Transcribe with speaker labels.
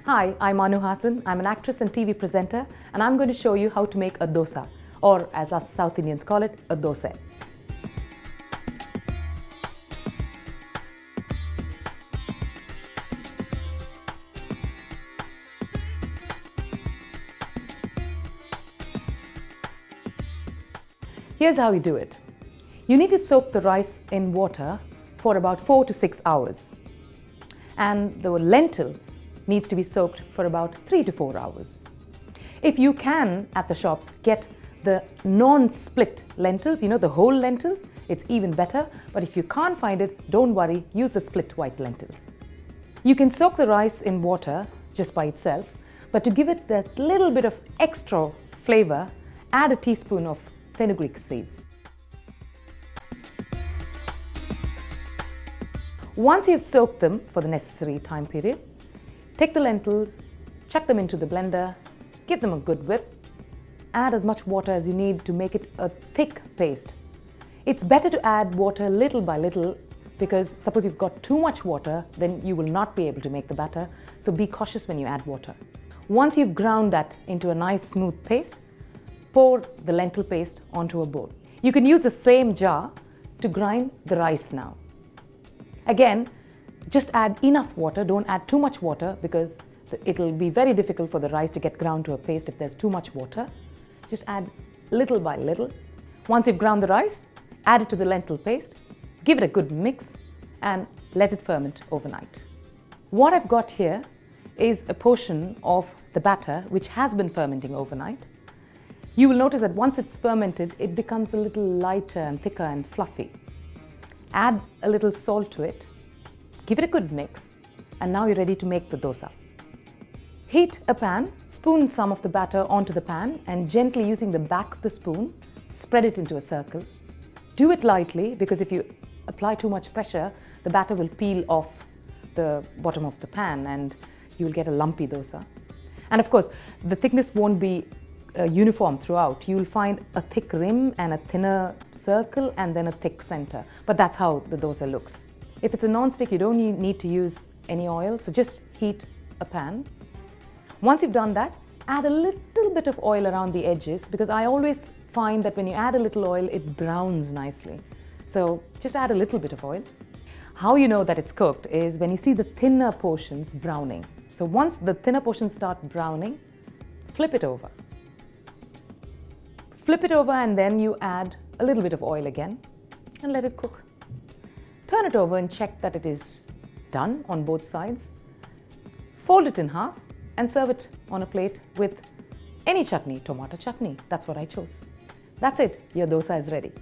Speaker 1: Hi, I'm Anu Hassan. I'm an actress and TV presenter, and I'm going to show you how to make a dosa, or as us South Indians call it, a dosa. Here's how you do it. You need to soak the rice in water for about 4 to 6 hours. And the lentil needs to be soaked for about 3 to 4 hours. If you can, at the shops, get the non-split lentils, the whole lentils, it's even better. But if you can't find it, don't worry, use the split white lentils. You can soak the rice in water just by itself, but to give it that little bit of extra flavor, add a teaspoon of fenugreek seeds. Once you've soaked them for the necessary time period, take the lentils, chuck them into the blender, give them a good whip, add as much water as you need to make it a thick paste. It's better to add water little by little because suppose you've got too much water, then you will not be able to make the batter, so be cautious when you add water. Once you've ground that into a nice smooth paste, pour the lentil paste onto a bowl. You can use the same jar to grind the rice now. Again, just add enough water, don't add too much water because it'll be very difficult for the rice to get ground to a paste if there's too much water. Just add little by little. Once you've ground the rice, add it to the lentil paste, give it a good mix and let it ferment overnight. What I've got here is a portion of the batter which has been fermenting overnight. You will notice that once it's fermented, it becomes a little lighter and thicker and fluffy. Add a little salt to it, give it a good mix, and now you're ready to make the dosa. Heat a pan, spoon some of the batter onto the pan, and gently using the back of the spoon, spread it into a circle. Do it lightly because if you apply too much pressure, the batter will peel off the bottom of the pan and you'll get a lumpy dosa. And of course, the thickness won't be uniform throughout. You'll find a thick rim and a thinner circle and then a thick center. But that's how the dosa looks. If it's a non-stick, you don't need to use any oil, so just heat a pan. Once you've done that, add a little bit of oil around the edges because I always find that when you add a little oil, it browns nicely. So just add a little bit of oil. How you know that it's cooked is when you see the thinner portions browning. So once the thinner portions start browning, flip it over. Flip it over and then you add a little bit of oil again and let it cook. Turn it over and check that it is done on both sides. Fold it in half and serve it on a plate with any chutney, tomato chutney. That's what I chose. That's it, your dosa is ready.